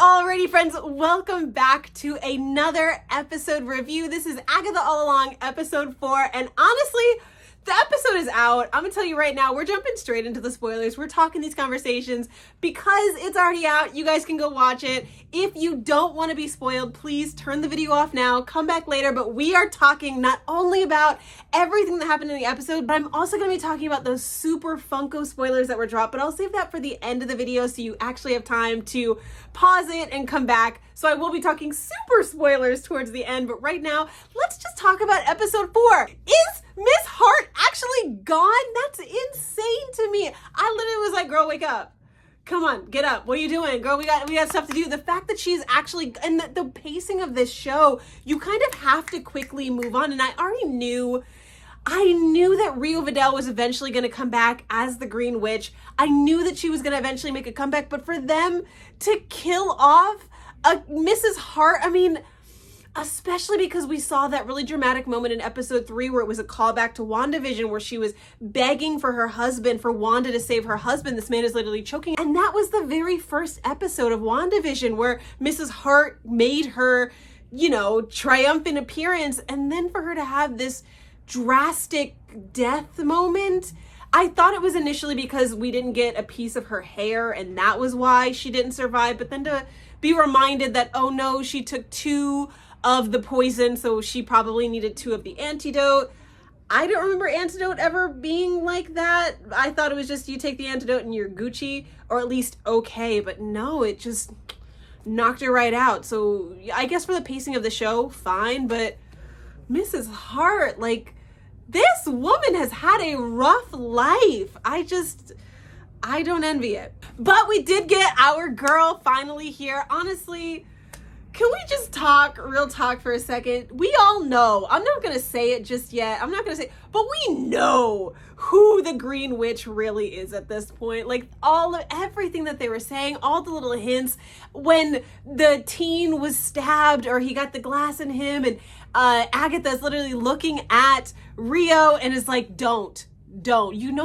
Alrighty friends, welcome back to another episode review. This is Agatha All Along, episode 4, and honestly, the episode is out. I'm gonna tell you right now, we're jumping straight into the spoilers. We're talking these conversations because it's already out. You guys can go watch it. If you don't want to be spoiled, please turn the video off now, come back later, but we are talking not only about everything that happened in the episode, but I'm also gonna be talking about those super Funko spoilers that were dropped, but I'll save that for the end of the video so you actually have time to pause it and come back. So I will be talking super spoilers towards the end, but right now, let's just talk about episode 4. Is Miss Hart actually gone? That's insane to me. I literally was like, girl, wake up. Come on, get up. What are you doing? Girl, we got stuff to do. The fact that she's actually, and the pacing of this show, you kind of have to quickly move on. And I already knew that Rio Vidal was eventually going to come back as the Green Witch. I knew that she was going to eventually make a comeback, but for them to kill off Mrs. Hart, I mean, especially because we saw that really dramatic moment in episode 3 where it was a callback to WandaVision where she was begging for her husband, for Wanda to save her husband. This man is literally choking. And that was the very first episode of WandaVision where Mrs. Hart made her, triumphant appearance. And then for her to have this drastic death moment, I thought it was initially because we didn't get a piece of her hair and that was why she didn't survive. But then to be reminded that, oh no, she took 2 of the poison, so she probably needed 2 of the antidote. I don't remember antidote ever being like that. I thought it was just you take the antidote and you're Gucci, or at least okay, but no, it just knocked her right out. So I guess for the pacing of the show, fine, but Mrs. Hart, this woman has had a rough life. I don't envy it. But we did get our girl finally here. Honestly, can we just talk real talk for a second? We all know, I'm not going to say it just yet. I'm not going to say, but we know who the Green Witch really is at this point. Everything that they were saying, all the little hints when the teen was stabbed or he got the glass in him and Agatha's literally looking at Rio and is like, don't.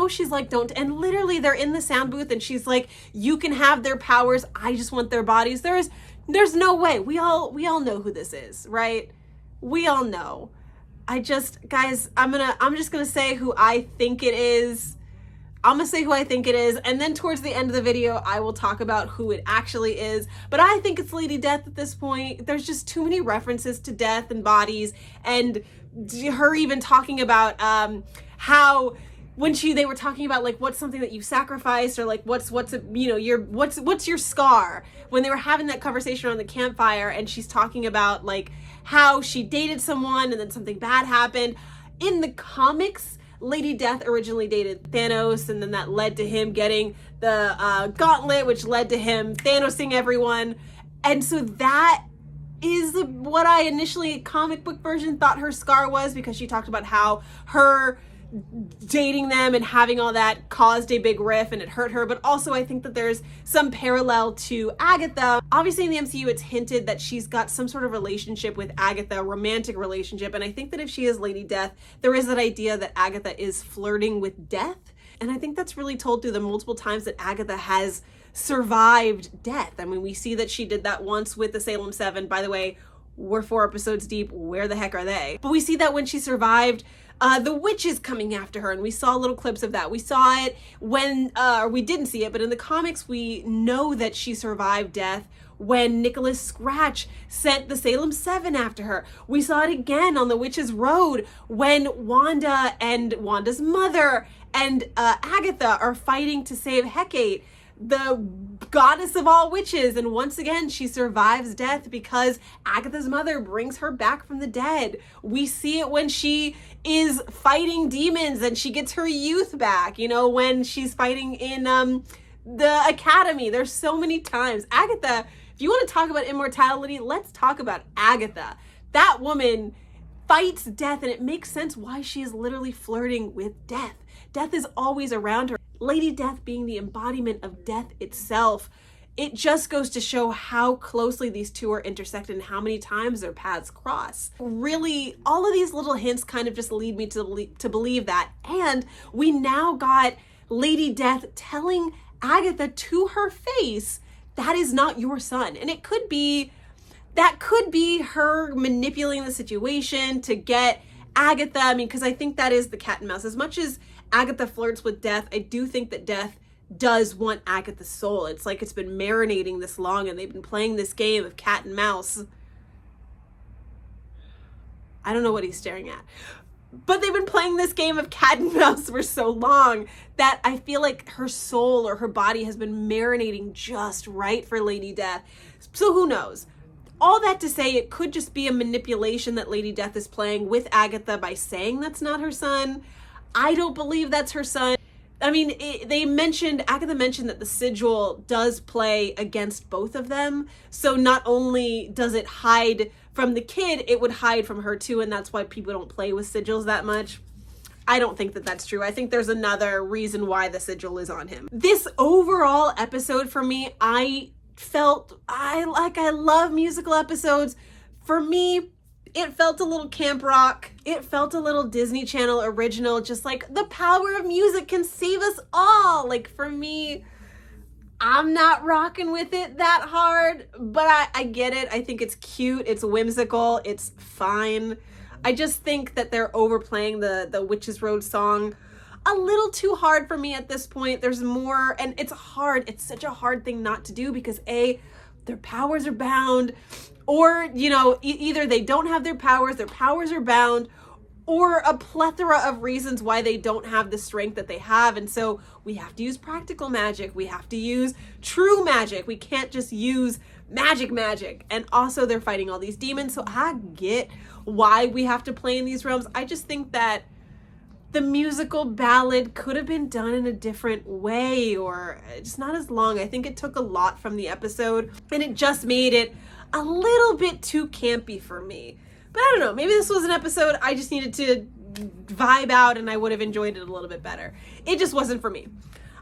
She's like, don't. And literally they're in the sound booth and she's like, you can have their powers. I just want their bodies. There's no way. We all know who this is, right? We all know. Guys, I'm just gonna say who I think it is. I'm gonna say who I think it is, and then towards the end of the video, I will talk about who it actually is. But I think it's Lady Death at this point. There's just too many references to death and bodies, and her even talking about how when they were talking about what's something that you sacrificed or what's your scar, when they were having that conversation around the campfire and she's talking about how she dated someone and then something bad happened. In the comics, Lady Death originally dated Thanos, and then that led to him getting the gauntlet, which led to him Thanosing everyone. And so that is what I initially, comic book version, thought her scar was, because she talked about how her dating them and having all that caused a big rift and it hurt her. But also I think that there's some parallel to Agatha. Obviously in the MCU it's hinted that she's got some sort of relationship with Agatha, a romantic relationship, and I think that if she is Lady Death, there is that idea that Agatha is flirting with death, and I think that's really told through the multiple times that Agatha has survived death. I mean, we see that she did that once with the Salem 7. By the way, we're 4 episodes deep. Where the heck are they? But we see that when she survived the witches coming after her, and we saw little clips of that. We saw it when, or we didn't see it, but in the comics we know that she survived death when Nicholas Scratch sent the Salem 7 after her. We saw it again on the Witch's Road when Wanda and Wanda's mother and Agatha are fighting to save Hecate, the goddess of all witches, and once again she survives death because Agatha's mother brings her back from the dead. We see it when she is fighting demons and she gets her youth back, when she's fighting in the academy. There's so many times. Agatha, if you want to talk about immortality, let's talk about Agatha. That woman fights death, and it makes sense why she is literally flirting with death. Death is always around her. Lady Death being the embodiment of death itself. It just goes to show how closely these two are intersected and how many times their paths cross. Really, all of these little hints kind of just lead me to believe that. And we now got Lady Death telling Agatha to her face that is not your son. And that could be her manipulating the situation to get Agatha. I mean, because I think that is the cat and mouse. As much as Agatha flirts with Death, I do think that Death does want Agatha's soul. It's like it's been marinating this long and they've been playing this game of cat and mouse. I don't know what he's staring at. But they've been playing this game of cat and mouse for so long that I feel like her soul or her body has been marinating just right for Lady Death. So who knows? All that to say, it could just be a manipulation that Lady Death is playing with Agatha by saying that's not her son. I don't believe that's her son. I mean, Agatha mentioned that the sigil does play against both of them. So not only does it hide from the kid, it would hide from her too. And that's why people don't play with sigils that much. I don't think that that's true. I think there's another reason why the sigil is on him. This overall episode for me, I love musical episodes. For me, it felt a little camp rock. It felt a little Disney Channel original, just like the power of music can save us all. Like for me, I'm not rocking with it that hard, but I get it. I think it's cute. It's whimsical. It's fine. I just think that they're overplaying the Witches Road song a little too hard for me at this point. There's more, and it's hard. It's such a hard thing not to do because their powers are bound, or, you know, either they don't have their powers are bound, or a plethora of reasons why they don't have the strength that they have. And so we have to use practical magic. We have to use true magic. We can't just use magic. And also they're fighting all these demons. So I get why we have to play in these realms. I just think that the musical ballad could have been done in a different way, or just not as long. I think it took a lot from the episode and it just made it a little bit too campy for me. But I don't know, maybe this was an episode I just needed to vibe out and I would have enjoyed it a little bit better. It just wasn't for me.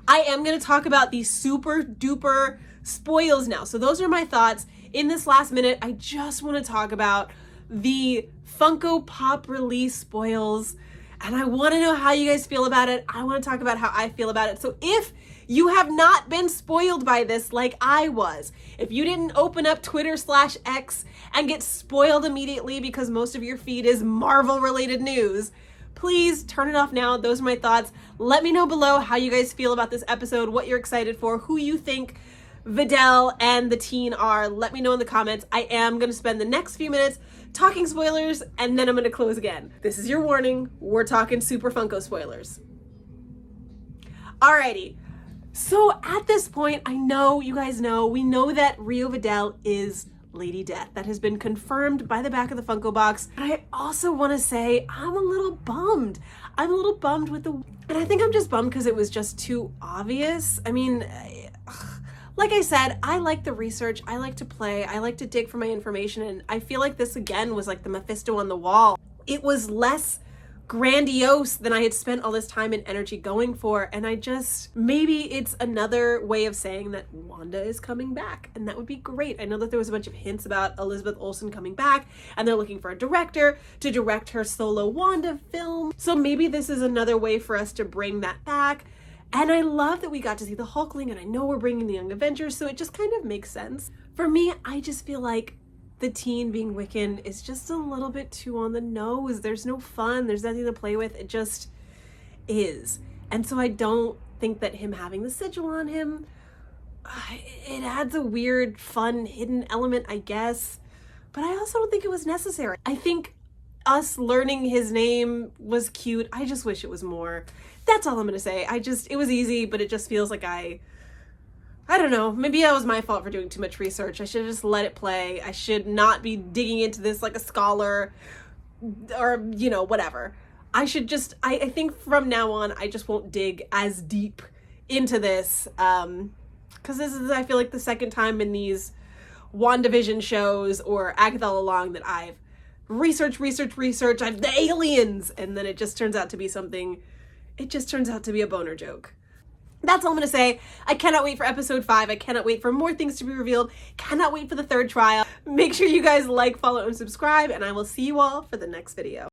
I am going to talk about these super duper spoils now. So those are my thoughts. In this last minute, I just want to talk about the Funko Pop release spoils. And I want to know how you guys feel about it. I want to talk about how I feel about it. So if you have not been spoiled by this like I was, if you didn't open up Twitter/X and get spoiled immediately because most of your feed is Marvel related news, please turn it off now. Those are my thoughts. Let me know below how you guys feel about this episode, what you're excited for, who you think Videl and the teen are. Let me know in the comments. I am going to spend the next few minutes talking spoilers, and then I'm going to close again. This is your warning. We're talking Super Funko spoilers. Alrighty. So at this point, I know you guys know, we know that Rio Videl is Lady Death. That has been confirmed by the back of the Funko box. But I also want to say I'm a little bummed. I'm a little bummed with and I think I'm just bummed because it was just too obvious. I mean, like I said, I like the research, I like to play, I like to dig for my information, and I feel like this again was like the Mephisto on the wall. It was less grandiose than I had spent all this time and energy going for, and maybe it's another way of saying that Wanda is coming back, and that would be great. I know that there was a bunch of hints about Elizabeth Olsen coming back, and they're looking for a director to direct her solo Wanda film, so maybe this is another way for us to bring that back. And I love that we got to see the Hulkling, and I know we're bringing the Young Avengers, so it just kind of makes sense. For me, I just feel like the teen being Wiccan is just a little bit too on the nose. There's no fun. There's nothing to play with. It just is. And so I don't think that him having the sigil on him, it adds a weird, fun, hidden element, I guess. But I also don't think it was necessary. I think us learning his name was cute. I just wish it was more. That's all I'm going to say. It was easy, but it just feels like I don't know, maybe that was my fault for doing too much research. I should have just let it play. I should not be digging into this like a scholar or, you know, whatever. I think from now on, I just won't dig as deep into this. Because this is, I feel like, the second time in these WandaVision shows or Agatha All Along that I've researched, I've the aliens, and then it just turns out to be something, it just turns out to be a boner joke. That's all I'm going to say. I cannot wait for episode 5. I cannot wait for more things to be revealed. Cannot wait for the third trial. Make sure you guys like, follow, and subscribe, and I will see you all for the next video.